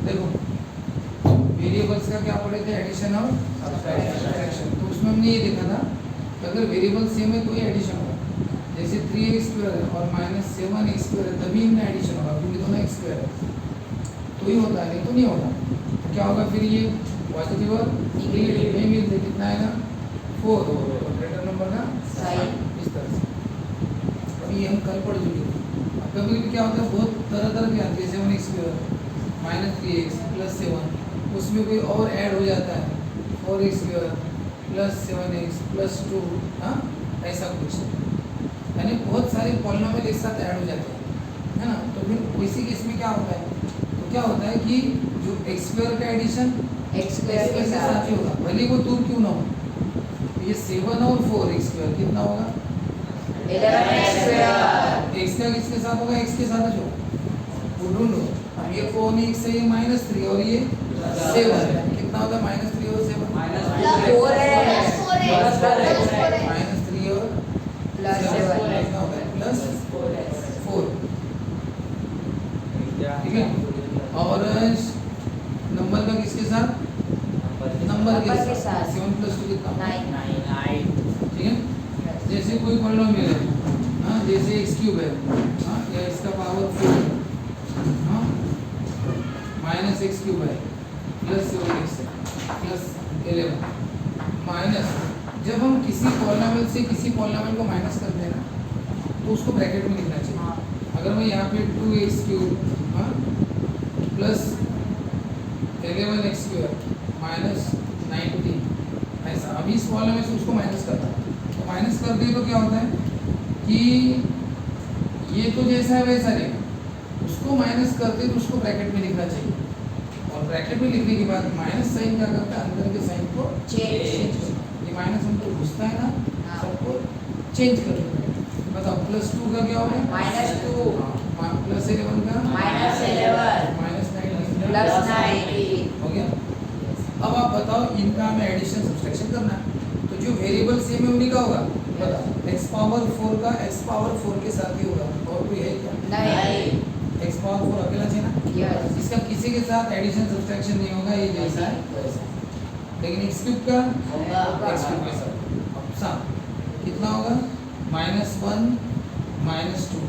देखो वेरिएबल्स का क्या पढ़े थे, एडिशन और सब्ट्रैक्शन। तो उसमें हमने ये देखा था कि अगर वेरिएबल सेम है तो ये एडिशन होगा, जैसे 3x² है और -7x² है तभी इनमें एडिशन होगा क्योंकि दोनों x² है तो ही होता है, नहीं तो नहीं होता। तो क्या होगा फिर ये पॉजिटिव और नेगेटिव में मिलते कितना आएगा 4 और ग्रेटर नंबर का साइन इस तरह से। अब ये हम कल पढ़ चुके थे। अब कभी कभी क्या होता है बहुत तरह तरह के आते हैं, 7x² -3x +7 उसमें कोई और ऐड हो जाता है 4x² +7x +2 हाँ ऐसा कुछ, यानी बहुत सारे पॉलिनोमियल एक साथ ऐड हो जाते हैं है ना। तो फिर इसी केस में क्या होता है, तो क्या होता है कि जो x² का एडिशन x² के साथ ही होगा भले वो दूर क्यों ना हो। तो ये 7 और 4x² कितना होगा 11x²। x का किसके साथ होगा, x के साथ जो वो ढूंढो। ये 4x है, ये -3 और ये 7 कितना होगा -3 और 7 4 है -3 और +7 कितना होगा +4 ठीक है। और नंबर का किसके साथ, नंबर के साथ 7 + 2 कितना 9। ठीक है। जैसे कोई पॉलिनोमियल है हाँ, जैसे x³ है हाँ, या इसका पावर 4 हाँ -x³ है +7x है +11 माइनस, जब हम किसी पॉलिनोमियल से किसी पॉलिनोमियल को माइनस करते हैं ना तो उसको ब्रैकेट में लिखना चाहिए। अगर मैं यहाँ पे 2x³ हाँ +11x² -19 ऐसा, अभी इस पॉलिनोमियल से उसको माइनस करता है तो माइनस कर दिए तो क्या होता है कि ये तो जैसा है वैसा रहेगा, उसको माइनस करते तो उसको ब्रैकेट में लिखना चाहिए। और ब्रैकेट में लिखने के बाद माइनस साइन क्या करता है, अंदर के साइन को चेंज, ये माइनस हमको घुसता है ना सबको चेंज कर देता है। बताओ +2 का क्या होगा -2 +11 का -11 -19 हो गया। अब आप बताओ इनका हमें एडिशन सब्ट्रैक्शन करना है तो जो वेरिएबल सेम है उन्हीं का होगा। बताओ x⁴ का x⁴ के साथ ही होगा और कोई है क्या नहीं। x⁴ अकेला चाहिए ना, यस इसका किसी के साथ एडिशन सब्ट्रैक्शन नहीं होगा, ये जैसा है वैसा। लेकिन x³ का x³ के साथ अब साथ कितना होगा -1 -2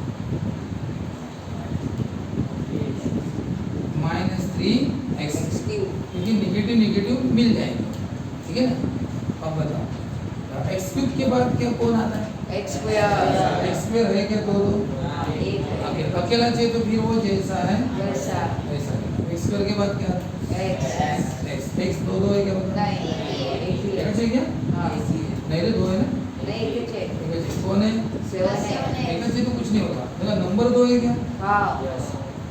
-3x क्योंकि नेगेटिव नेगेटिव मिल जाएंगे ठीक है ना। अब बताओ x³ के बाद क्या कौन आता है x² x² है क्या दो अकेला चाहिए तो फिर वो जैसा है वैसा वैसा x² के बाद क्या x दो है क्या बता नहीं चाहिए क्या हाँ नहीं रे 2 है ना नहीं कौन है 7 है एक से तो कुछ नहीं होगा। देखो नंबर 2 है क्या हाँ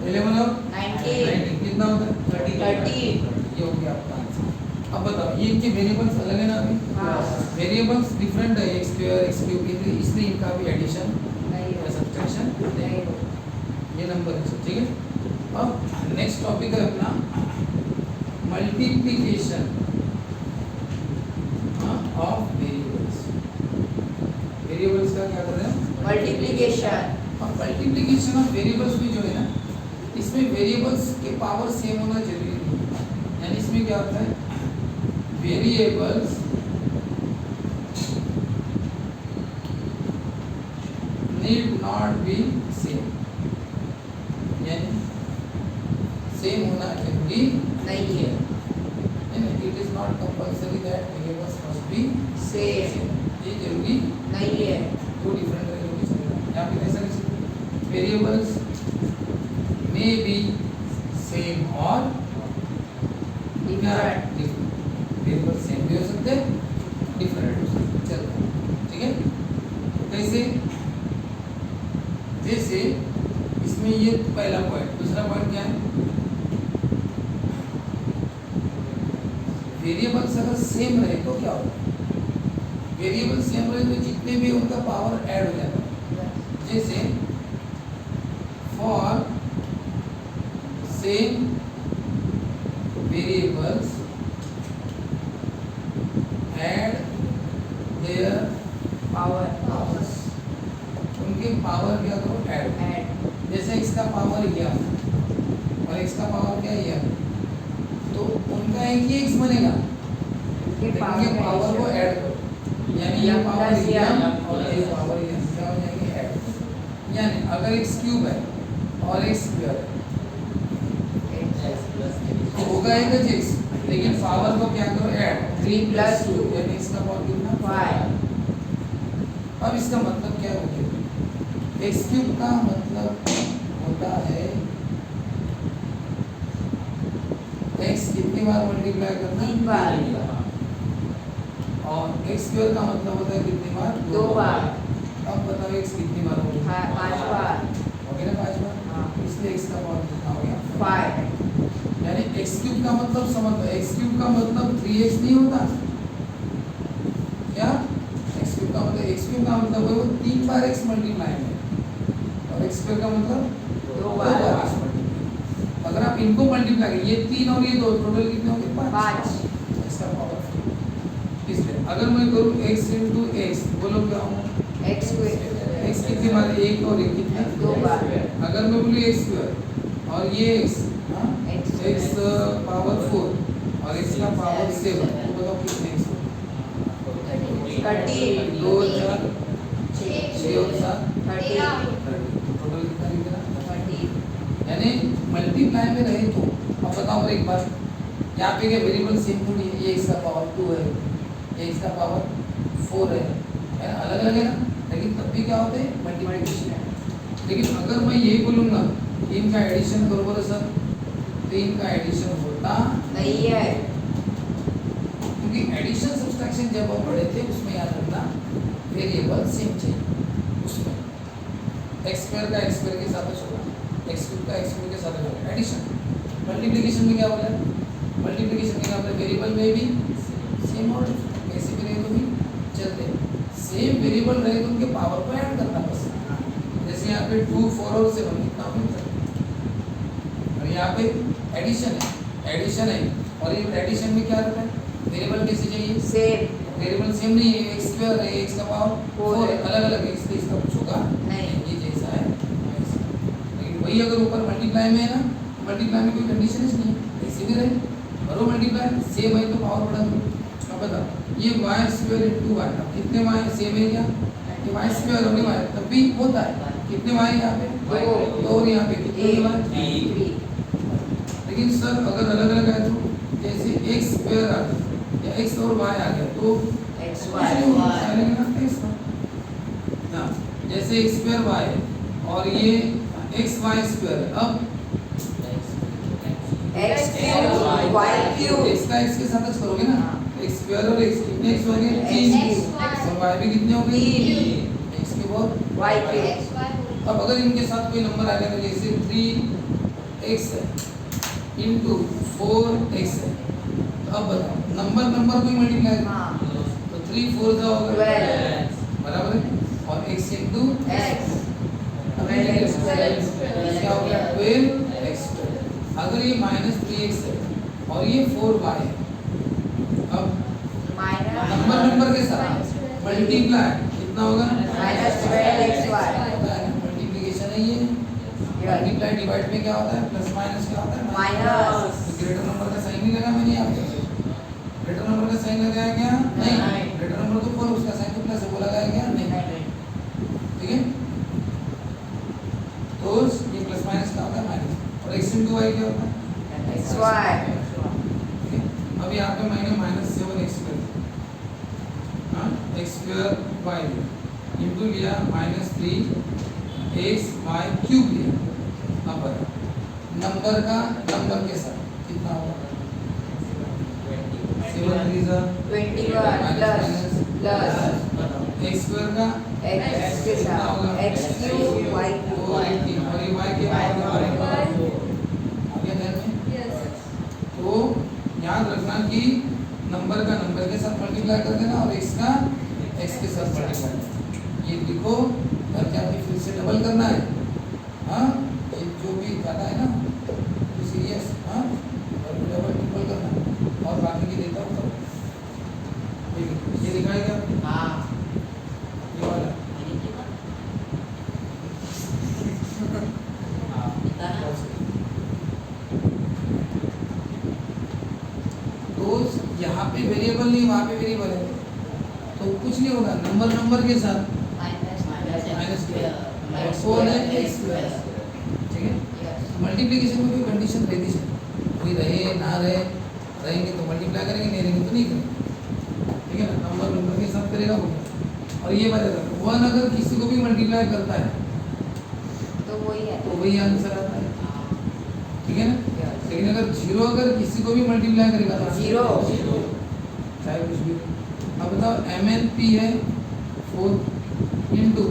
11 और 19 कितना होता है 30 ये हो गया आपका आंसर। अब बताओ ये इनके वेरिएबल्स अलग है ना, अभी हाँ वेरिएबल्स डिफरेंट है x² x³ इसलिए इनका भी एडिशन नहीं या सब्ट्रैक्शन नहीं ये नंबर है ठीक है। अब नेक्स्ट टॉपिक है अपना मल्टीप्लिकेशन ऑफ वेरिएबल्स। वेरिएबल्स का क्या कर रहे हैं मल्टीप्लिकेशन। और मल्टीप्लिकेशन ऑफ वेरिएबल्स भी जो है ना इसमें वेरिएबल्स के पावर सेम होना जरूरी नहीं है। यानी इसमें क्या होता है variables need not be same, यानी सेम होना जरूरी नहीं है it is not compulsory that variables must be same ये जरूरी नहीं है। दो डिफरेंट वेरिएबल्स यहाँ पे ऐसा नहीं वेरिएबल्स मे बी सेम और डिफरेंट वेरिएबल सेम भी हो सकते हैं डिफरेंट हो सकते हैं चलता है ठीक है। कैसे, जैसे इसमें ये पहला पॉइंट, दूसरा पॉइंट क्या है वेरिएबल्स अगर सेम रहे तो क्या होगा, वेरिएबल सेम रहे तो जितने भी उनका पावर ऐड हो जाता है। जैसे for same variables add there powers, उनके पावर क्या करो ऐड। जैसे इसका पावर यह और इसका पावर क्या यह इनका एक ही x बनेगा, के लेकिन पावर ये का पावर को addition। ऐड करो, यानी ये M power plus m n और ये पावर n क्या हो जाएंगे ऐड। यानी अगर x क्यूब है और x स्क्वायर है तो होगा एक ही x, लेकिन पावर को क्या करो ऐड, 3 plus 2 यानी इसका पावर कितना 5। अब इसका मतलब क्या होगा, x क्यूब का मतलब होता है x कितनी बार मल्टीप्लाई करना 3 बार और x स्क्वायर का मतलब होता है कितनी बार 2 बार। अब बताओ x कितनी बार होगी 5 बार। हो गया ना 5 बार, हाँ। इसलिए x का पावर कितना हो गया 5। यानी x क्यूब का मतलब समझ लो, x क्यूब का मतलब 3x नहीं होता क्या, x क्यूब का मतलब वो 3 बार x मल्टीप्लाई में, और x स्क्वायर का मतलब 2 बार बार। x multiply. अगर आप इनको मल्टीप्लाई करें, ये 3 और ये 2 टोटल कितने होंगे 5, 5। इसका पावर। इसलिए अगर मैं करूँ x into x, बोलो क्या होगा x स्क्वायर x कितनी बार, 1 और 1 कितने 2 बार। अगर मैं बोलूँ x स्क्वायर और ये x, हाँ x पावर 4 और x का पावर 7, तो बताओ कितने x होंगे 30 2 4 6 और 7 30 टोटल कितना निकला 30। यानी मल्टीप्लाई में रहे तो। अब बताओ और एक बात, यहाँ पे क्या वेरिएबल सेम थोड़ी है, ये इसका पावर 2 है, ये इसका पावर 4 है ना, अलग अलग है ना, लेकिन तब भी क्या होते हैं मल्टीप्लिकेशन। लेकिन अगर मैं यही बोलूँगा इनका एडिशन करो बोलो सर, तो इनका एडिशन होता नहीं है, क्योंकि एडिशन सब्सट्रैक्शन जब हम पढ़े थे उसमें याद रखना वेरिएबल सेम चाहिए, उसमें एक्स स्क्वायर का एक्स स्क्वायर के साथ होगा, एक्स क्यूब का एक्स क्यूब के साथ होगा एडिशन। मल्टीप्लिकेशन में क्या बोला, मल्टीप्लिकेशन में क्या बोला वेरिएबल में भी सेम और कैसे भी रहे तो भी चलते, सेम वेरिएबल रहे तो उनके पावर को ऐड करना बस। जैसे यहाँ पे 2 4 और 7 कितना होगा, और यहाँ पे एडिशन है और ये एडिशन में क्या रहता है वेरिएबल कैसे चाहिए सेम वेरिएबल सेम नहीं है, एक्स स्क्वायर है, एक्स का पावर 4 है, अलग अलग है, इसलिए इसका कुछ होगा नहीं। ये जैसा है वैसा। लेकिन वही अगर ऊपर मल्टीप्लाई में है ना, मल्टीप्लाई में कोई कंडीशन ही नहीं है, ऐसे भी रहे करो मल्टीप्लाई सेम है तो पावर बढ़ा दो। अब बताओ ये वाई स्क्वायर इंटू वाई, अब कितने वाई सेम है क्या, ये वाई स्क्वायर और वाई तब भी होता है, कितने वाई यहाँ पे 2 और यहाँ पे कितने वाई 3। लेकिन सर अगर अलग अलग आए तो जैसे एक्स स्क्वायर आ गया या एक्स और वाई आ गया तो x ना, जैसे एक्स स्क्वायर वाई और ये एक्स वाई स्क्वायर, अब x cube y cube x का एक्स के साथ करोगे ना, एक्स स्क्वायर और एक्स कितने एक्स हो गए X 3 और वाई भी कितने हो गए 3 एक्स के बहुत y क्यूब। अब अगर इनके साथ कोई नंबर आ गया तो जैसे 3x है इंटू 4x है, तो अब बताओ नंबर कोई मल्टीप्लाई हाँ तो 3 4 का होगा 12 बराबर है, और x इंटू x क्या हो गया 12x। अगर ये -3x है और ये 4y है, अब नंबर के साथ मल्टीप्लाई कितना होगा -12xy। मल्टीप्लिकेशन है ये, मल्टीप्लाई डिवाइड में क्या होता है प्लस माइनस क्या होता है माइनस। तो ग्रेटर नंबर का साइन नहीं लगा मैंने यहाँ पे, ग्रेटर नंबर का साइन लगाया क्या नहीं, ग्रेटर नंबर तो 4 उसका साइन तो प्लस है वो लगाया गया नहीं, ठीक है। तो ये प्लस माइनस क्या होता है माइनस, और x इंटू वाई क्या होता है xy। ठीक है। अब यहाँ पे मैंने -7x square x square y लिया इंटू लिया -3x वाई क्यूब लिया। अब बताओ नंबर के साथ कितना होगा 7 3 21 प्लस x स्क्वायर का x के साथ x क्यूब y क्यूब। और ये y क्या होगा आगे ध्यान में। तो याद रखना कि नंबर का नंबर के साथ मल्टीप्लाई कर देना और x का x के साथ मल्टीप्लाई, ये देखो घर जाके फिर से डबल करना है, हाँ ये जो भी जाता है ना तो सीरियस, हाँ और डबल ट्रिपल करना और बाकी की देता हूँ तो ठीक है। ये दिखाएगा हाँ ये वाला पे वेरिएबल नहीं, वहाँ पे वेरिएबल है, तो कुछ नहीं होगा, नंबर नंबर के साथ माइनस और फोर है एक्स स्क्वायर, ठीक है। मल्टीप्लिकेशन में कोई कंडीशन रहती है, कोई रहे ना रहे, रहेंगे तो मल्टीप्लाई करेंगे, नहीं रहेंगे तो नहीं करेंगे, ठीक है ना। नंबर नंबर के साथ करेगा वो, और ये बात है वन अगर किसी को भी मल्टीप्लाई करता है तो वही आंसर आता है, ठीक है ना। लेकिन अगर जीरो अगर किसी को भी मल्टीप्लाई करेगा तो जीरो चाहे कुछ भी। अब बताओ MNP है 4 इंटू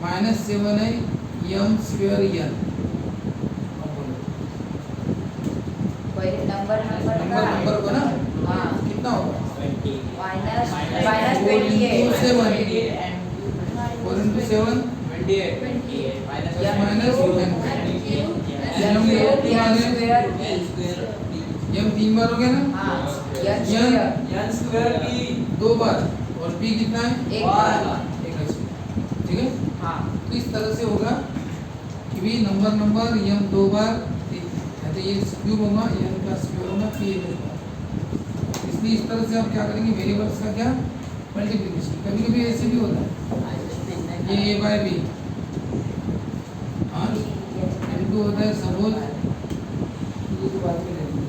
-7 है m स्क्वायर n। अब बोलो पहले नंबर नंबर को ना हाँ कितना होगा, माइनस -28 4 इंटू 7 m 3 बार हो गया ना, n 2 बार, और p कितना है, एक बार। एक है, ठीक है। हाँ तो इस तरह से होगा कि भी नंबर m 2 बार, तो ये क्यूब होगा, n का स्क्वायर होगा, p होगा। इसलिए इस तरह से आप क्या करेंगे, वेरिएबल्स का क्या मल्टीप्लिकेशन। कभी कभी ऐसे भी होता है, ये a बाय b हाँ इनको होता है सपोज तो बाद में लेंगे,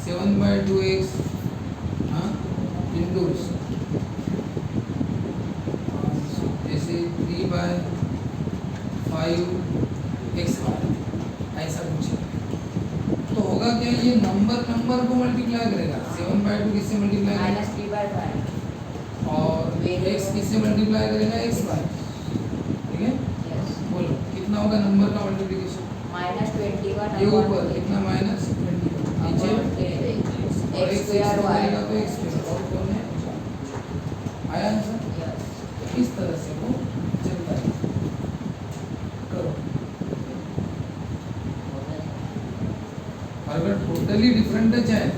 7/2x हाँ इंटू जैसे 3/5 x ऐसा कुछ है। तो होगा क्या, ये नंबर नंबर को मल्टीप्लाई करेगा, 7/2 किससे मल्टीप्लाई करेगा, -3/5 और x किससे मल्टीप्लाई करेगा, x बाय, ठीक है। बोलो कितना होगा नंबर का मल्टीप्लिकेशन, -21 ये ऊपर कितना -21 नीचे और x x स्क्वायर y बनेगा तो x स्क्वायर, और कौन है आया आंसर। इस तरह से वो चलता है, करो। अगर टोटली डिफरेंट है चाहे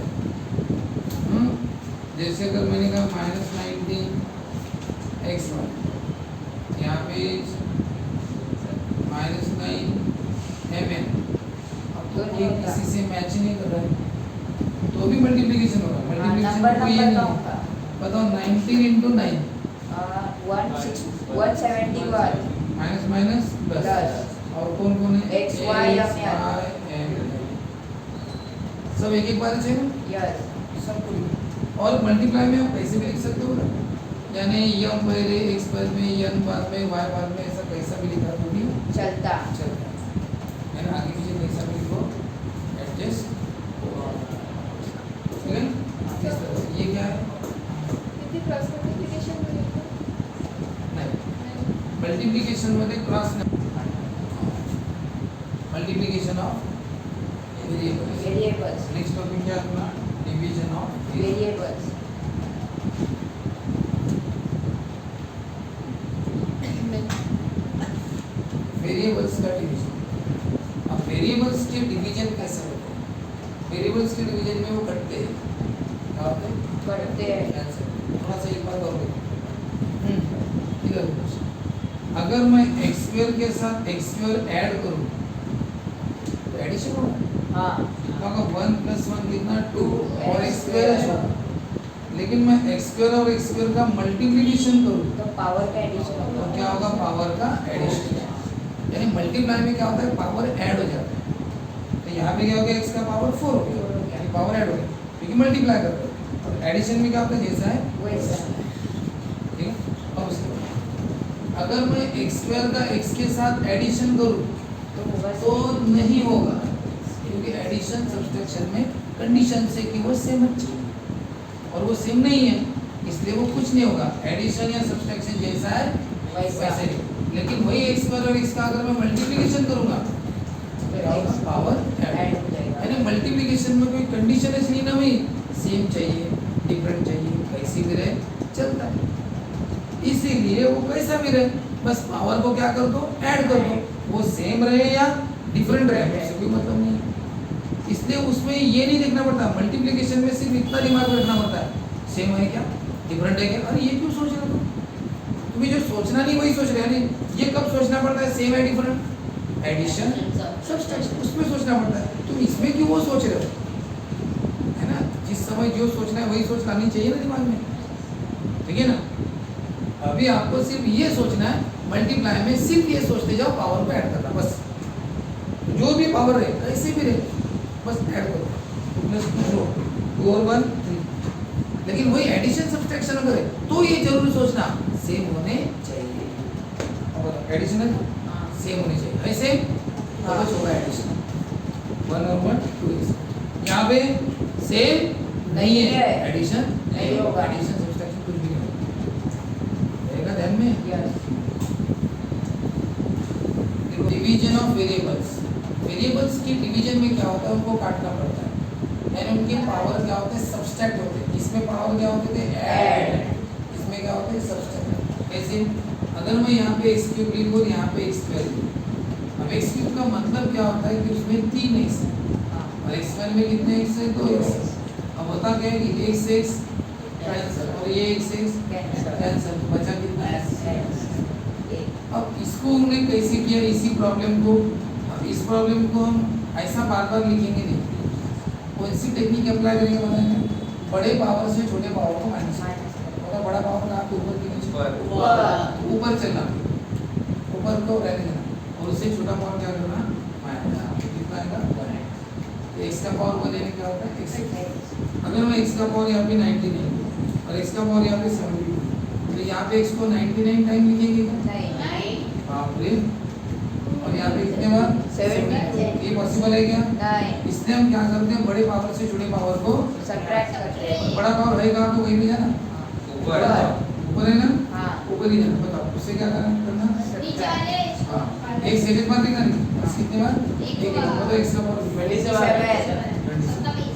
जैसे अगर मैंने कहा -19 x1, यहाँ पे -9 mn, अब तो ये किसी से मैच नहीं कर रहा है तो भी मल्टीप्लिकेशन होगा। मल्टीप्लिकेशन नंबर कोई ये नंबर का नहीं, होगा। बताओ 19 इंटू 9 171 माइनस माइनस प्लस, और कौन कौन है, X, Y, M, सब एक एक बार चाहिए ना, यस सब कुछ। और मल्टीप्लाई में आप कैसे भी लिख सकते हो ना, यानी m पहले x बाद में n बाद में y बाद में, ऐसा कैसा भी लिखा तो भी चलता चलता है ना, आगे पीछे कैसा भी लिखो एडजस्ट, ठीक है। इस तरह से ये क्या है, नहीं मल्टीप्लिकेशन मध्ये cross multiplication of variables. Variables next topic क्या अपना, डिवीजन ऑफ वेरिएबल्स वेरिएबल्स का डिवीजन। अब वेरिएबल्स के डिवीजन कैसे होते हैं, वेरिएबल्स के डिवीजन में वो कटते हैं, क्या होते हैं, करते हैं। कैंसिल। थोड़ा सा एक बात और देखो, इधर अगर मैं x स्क्वायर के साथ x स्क्वायर ऐड करूं तो एडिशन होगा, हाँ तो होगा 1 + 1 कितना 2 और x स्क्वायर है। लेकिन मैं x स्क्वायर और x स्क्वायर का मल्टीप्लिकेशन करूं तो पावर का एडिशन तो होगा। क्या होगा, पावर का एडिशन। यानी मल्टीप्लाई में क्या होता है, पावर ऐड हो जाता है। तो यहाँ पे क्या हो गया, x का पावर 4 हो गया, यानी पावर ऐड हो गया, क्योंकि मल्टीप्लाई करते हैं। और एडिशन में क्या होता है, जैसा है वैसा ठीक है। अब उसके बाद अगर मैं x स्क्वायर का x के साथ एडिशन करूं तो होगा तो नहीं होगा, क्योंकि एडिशन सब्सट्रैक्शन में कंडीशन से कि वो सेम चाहिए, और वो सेम नहीं है, इसलिए वो कुछ नहीं होगा। एडिशन या सब्सट्रैक्शन जैसा है वैसे ही। लेकिन वही x स्क्वायर और x का अगर मैं मल्टीप्लिकेशन करूंगा तो क्या होगा, पावर ऐड हो जाएगा। यानी मल्टीप्लिकेशन में कोई कंडीशन ऐसी नहीं ना, भाई सेम चाहिए डिफरेंट चाहिए, कैसी भी रहे चलता है। इसीलिए वो कैसा भी रहे, बस पावर को क्या कर दो, ऐड कर दो, वो सेम रहे या डिफरेंट रहे उससे कोई मतलब नहीं है। इसलिए उसमें ये नहीं देखना पड़ता, मल्टीप्लिकेशन में सिर्फ इतना दिमाग में रखना पड़ता है, सेम है क्या, डिफरेंट है क्या। अरे ये क्यों सोच रहे हो तुम्हें जो सोचना नहीं वही सोच रहे हैं। नहीं, ये कब सोचना पड़ता है, सेम है डिफरेंट, एडिशन सब्सट्रैक्शन, उसमें सोचना पड़ता है। तुम इसमें क्यों वो सोच रहे हो, है ना। जिस इस समय जो सोचना है वही सोच लानी चाहिए ना दिमाग में, ठीक है ना। अभी आपको सिर्फ ये सोचना है, मल्टीप्लाई में सिर्फ ये सोचते जाओ पावर को ऐड करना, बस जो भी पावर रहे कैसे भी रहे बस ऐड करो, प्लस 2 और 1 3। लेकिन वही एडिशन सब्सट्रैक्शन अगर है तो ये जरूर सोचना सेम होने चाहिए, और एडिशन है सेम होनी चाहिए, ऐसे तो बस होगा एडिशन 1 और 1 2। यहाँ पे सेम नहीं है, एडिशन नहीं होगा, एडिशन सब्सट्रैक्शन कुछ भी नहीं होगा, रहेगा ध्यान में। डिवीजन ऑफ वेरिएबल्स, वेरिएबल्स की डिवीजन में क्या होता है, उनको काटना पड़ता है, यानी उनके पावर क्या होते हैं, सब्सट्रैक्ट होते हैं। इसमें पावर क्या होते थे, ऐड, इसमें क्या होते हैं, सब्सट्रैक्ट। कैसे, अगर मैं यहाँ पे x क्यूब लिखूँ और यहाँ पे x स्क्वायर लिखूँ, अब x क्यूब का मतलब क्या होता है कि उसमें 3 x है और x स्क्वायर में कितने x है, 2 x। अब होता क्या है कि x x कैंसिल और ये x x कैंसिल, तो बचा कितना x। अब इसको हमने कैसे किया, इसी प्रॉब्लम को, अब इस प्रॉब्लम को हम ऐसा बार बार लिखेंगे नहीं, कौन सी टेक्निक अप्लाई करेंगे बताएंगे, बड़े पावर से छोटे पावर को माइनस, और बड़ा पावर का आपको ऊपर के नीचे ऊपर चलना, ऊपर को रहने देना, और उससे छोटा पावर क्या करना, माइनस, कितना आएगा 1। x का पावर 1 लेने क्या होता है x। अगर मैं x का पावर यहाँ पे 99 और x का पावर यहाँ पे 72, तो यहाँ पे x को 99 टाइम लिखेंगे क्या, बाप रे, और यहाँ पे कितने बार 70, ये पॉसिबल है क्या, नहीं। इसलिए हम क्या करते हैं, बड़े पावर से छोटे पावर को सब्ट्रैक्ट करते हैं, बड़ा पावर है कहाँ, तो वहीं पे जाना, ऊपर है ना, ऊपर ही जाना। बताओ उससे क्या करना, हाँ, एक सेकंड बाद देखना नहीं, बस कितने बार, एक बताओ x का पावर 27,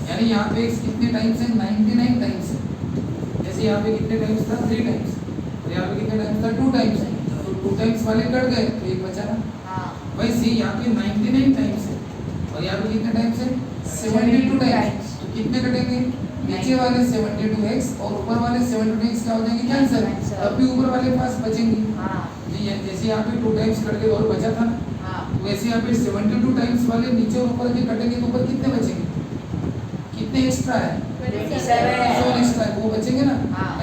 यानी यहाँ पे x कितने टाइम्स है, 99 टाइम्स है। जैसे यहाँ पे कितने टाइम्स था, 3 टाइम्स, और यहाँ पे कितने टाइम्स था, 2 टाइम्स, तो 2 टाइम्स वाले कट गए तो एक बचा ना। वैसे यहाँ पे 99 टाइम्स है और यहाँ पे कितने टाइम्स है, 72 टाइम्स, तो कितने कटेंगे, नीचे वाले 72x और ऊपर वाले 72x क्या हो जाएंगे, कैंसिल, अब भी ऊपर वाले के पास बचेंगे। जी जैसे यहाँ पे 2 टाइम्स कट गए और बचा था ना, वैसे यहाँ पे 72 टाइम्स वाले नीचे और ऊपर के कटेंगे तो ऊपर कितने बचेंगे, कितने एक्स्ट्रा है, 27 एक्स्ट्रा है, वो बचेंगे ना,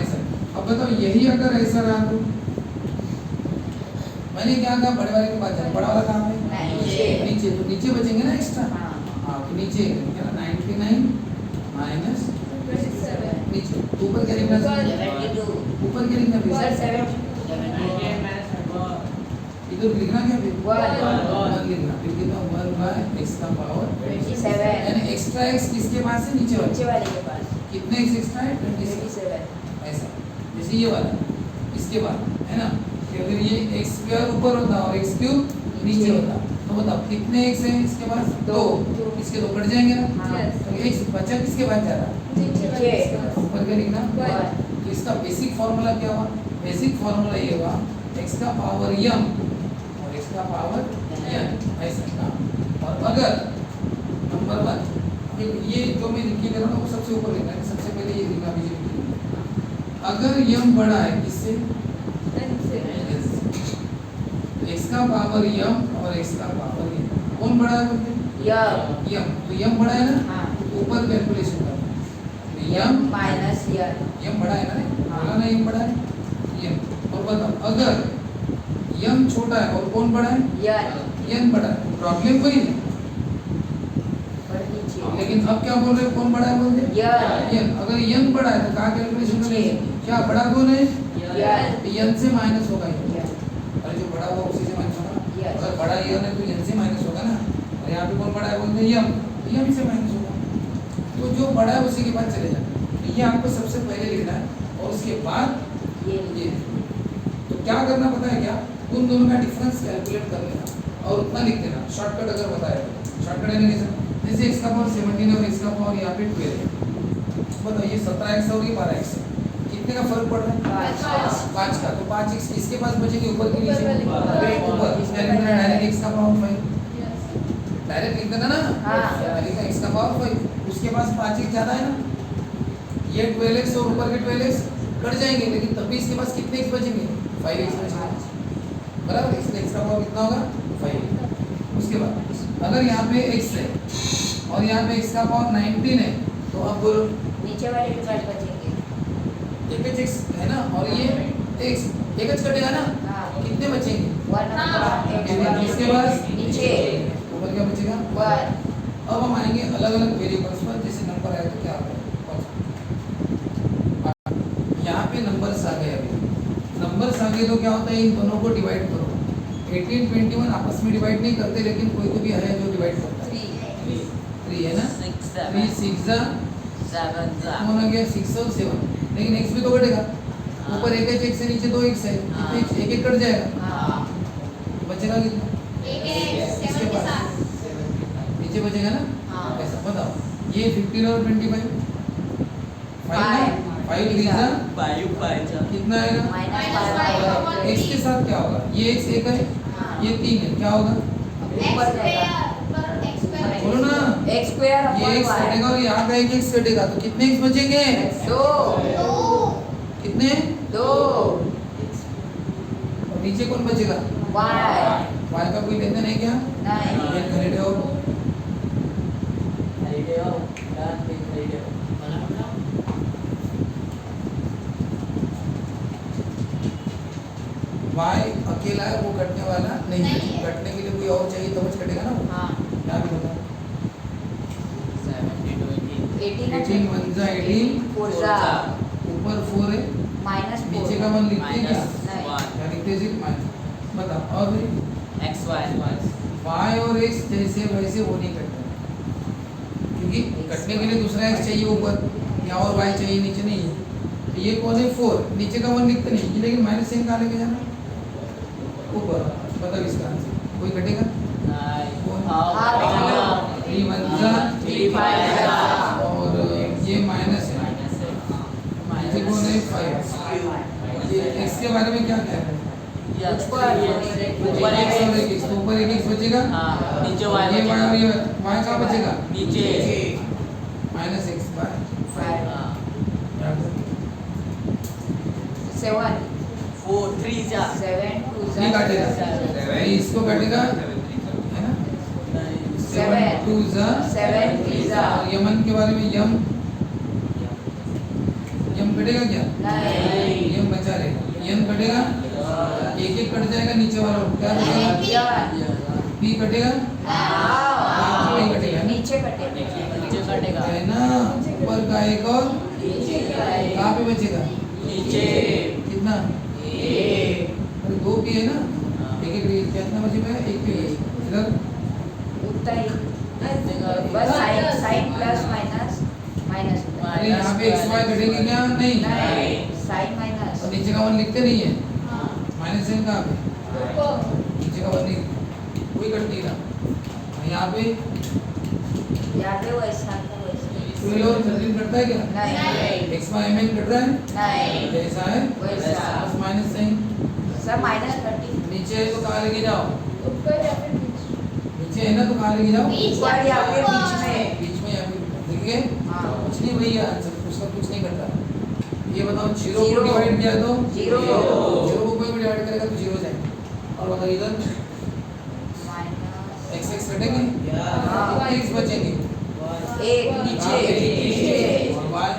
ऐसा। अब बताओ यही अगर ऐसा रहा तो मैंने क्या कहा, बड़े वाले के पास जाना, बड़ा वाला काम है नीचे, तो नीचे बचेंगे ना एक्स्ट्रा, हाँ, तो नीचे क्या 99 माइनस नीचे, ऊपर क्या लिखना, ऊपर क्या लिखना, इधर लिखना क्या, 1 लिखना, फिर कितना 1/x का पावर 27, यानी एक्स्ट्रा x किसके पास है, नीचे वाले के पास, कितने x एक्स्ट्रा है, 27, ऐसा। जैसे ये वाला इसके बाद है ना, कि अगर ये x स्क्वायर ऊपर होता और x क्यूब नीचे होता, तो बताओ कितने x है इसके पास, 2, इसके 2 कट जाएंगे ना, तो x बचा किसके पास जा रहा है, नीचे, ऊपर क्या लिखना, तो इसका बेसिक फार्मूला क्या हुआ, बेसिक फार्मूला ये हुआ x का पावर m और x का पावर n, ऐसा ना। और अगर नंबर 1 ये जो मैं लिख के रहा हूँ वो सबसे ऊपर लिखना है, सबसे पहले ये लिखना मुझे, अगर m बड़ा है किससे, x का पावर m और x का पावर n, कौन बड़ा है बोलते हैं, m, तो m बड़ा है ना, ऊपर कैलकुलेशन करना, तो m माइनस m बड़ा है ना, बोला ना m बड़ा है, m। और बताओ अगर m छोटा है और कौन बड़ा है, n बड़ा है, प्रॉब्लम वही है, लेकिन अब क्या बोल रहे हैं, कौन बड़ा है बोल रहे हैं, अगर n बड़ा है तो कहाँ कैलकुलेशन करेंगे, क्या बड़ा कौन है, n से माइनस होगा, अरे जो बड़ा हुआ उसी से माइनस होगा, अगर बड़ा n है तो n से माइनस होगा ना, और यहाँ पे कौन बड़ा है बोलते हैं m से माइनस होगा, तो जो बड़ा है उसी के बाद चले जाना। ये आपको सबसे पहले लिखना है और उसके बाद ये, तो क्या करना पता है क्या, उन दोनों का डिफरेंस कैलकुलेट कर लेना और उतना लिख देना, शॉर्टकट अगर बताया तो, शॉर्टकट है कैसे, जैसे x का पावर 17 और x का पावर यहाँ पे 12 है, बताओ ये 17x और ये 12x है, कितने का फर्क पड़ रहा है, 5 का, तो 5x किसके पास बचेंगे, ऊपर के नीचे, ऊपर, इसमें डायरेक्ट x का पावर 5, डायरेक्ट लिख देना ना, डायरेक्ट x का पावर 5, उसके पास 5x ज़्यादा है ना, ये 12x और ऊपर के 12x कट जाएंगे, लेकिन तब भी इसके पास कितने x बचेंगे, 5x बचेंगे, बराबर, इसलिए x का पावर कितना होगा, 5। उसके बाद अगर यहाँ पे x है और यहाँ पे x का पावर 19 है, तो अब बोलो नीचे वाले के पास बचेंगे। एक x है ना, और ये x एक h कटेगा ना, हाँ। कितने बचेंगे? 1 इसके बाद नीचे ऊपर क्या बचेगा? 1। अब हम आएंगे अलग अलग वेरिएबल्स पर, जैसे नंबर आए तो क्या होगा? यहाँ पे नंबर्स आ गए। अभी नंबर्स आ गए तो क्या होता है, इन दोनों को डिवाइड करो। 18 21 आपस में डिवाइड नहीं करते, लेकिन कोई तो भी है जो डिवाइड करता है। 3 है ना, 3 6 जा 7 कौन आ गया? 6 और 7, लेकिन x भी तो कटेगा। ऊपर एक h, x से नीचे 2x है, कितने x? एक कट जाएगा, हाँ। बचेगा कितना? इसके पास नीचे बचेगा ना। हाँ। ऐसा बताओ, ये 15 और 25 5 3 जा 5 कितना आएगा? -5 x के साथ क्या होगा? ये x एक है, ये 3 है, क्या होगा? ऊपर जाएगा। बोलो ना। x स्क्वायर ये x कटेगा और यहाँ का एक x कटेगा, तो कितने x बचेंगे? 2 कितने? 2 और नीचे कौन बचेगा? y y का कोई लेन देन है क्या? नहीं। ये खरीदे हो y अकेला है, वो कटने वाला नहीं है। कटने के लिए कोई और चाहिए तब कटेगा ना वो। हाँ। यहाँ भी बताओ, 18 18 1 जा 18, 4 जा ऊपर 4 है, -4 नीचे का 1 लिखते हैं क्या? नहीं। क्या लिखते हैं? सिर्फ माइनस। बताओ अब y और x जैसे वैसे वो नहीं कटता, क्योंकि कटने के लिए दूसरा x चाहिए ऊपर, या और y चाहिए नीचे नहीं है। तो ये कौन है? 4, नीचे का 1 लिखते नहीं, लेकिन माइनस साइन कहाँ लेके जाना? ऊपर। बताओ इसका आंसर कोई कटेगा? थ्री वन जा 3 5 जा और ये माइनस है, नीचे कौन है? 5। ये x के बारे में क्या कह रहे हैं? ऊपर x और एक x, तो ऊपर एक x बचेगा, नीचे ये y और ये y कहाँ बचेगा? Minus x bye 5। 7 7 2 नहीं काटेगा, जा ये इसको काटेगा, है ना? 7 2 जा 7 3 जा और यमन के बारे में यम कटेगा क्या? नहीं। यम बचा रहेगा, यम कटेगा, एक एक कट जाएगा, नीचे वाला क्या बचेगा? पी कटेगा, नहीं कटेगा ना? नीचे कटेगा है ना, ऊपर का एक और कहाँ पे बचेगा? कितना? अरे 2 पी है ना, एक एक कितना बचेगा? एक पी इधर उतना ही बस साइन प्लस माइनस अरे यहाँ पे x y कटेगी क्या? नहीं, साइन माइनस और नीचे का 1 लिखते नहीं है, माइनस साइन कहाँ पे? नीचे का 1 नहीं, कोई कट नहीं रहा। यहाँ पे वैसा 12 और 13 कटता है क्या? नहीं x y m n cut रहा है, नहीं जैसा है वैसा बस माइनस साइन। सब -30 नीचे है तो कहाँ लेके जाओ? नीचे है ना, तो कहाँ लेके जाओ? ऊपर या फिर बीच में या फिर देखिए, हाँ। कुछ नहीं भैया, आंसर उसका कुछ नहीं करता। ये बताओ 0 को Zero। डिवाइड किया तो 0 0 को कोई भी डिवाइड करेगा तो 0 जाएगा। और बताओ इधर x x कटेंगे, हाँ। x बचेंगे, एक नीचे और y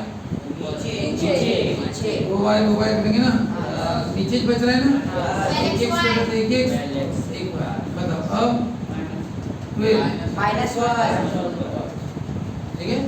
नीचे दो y कटेंगे ना, नीचे बच रहा है ना, एक x कटे एक x एक y। बताओ अब -1 ठीक है।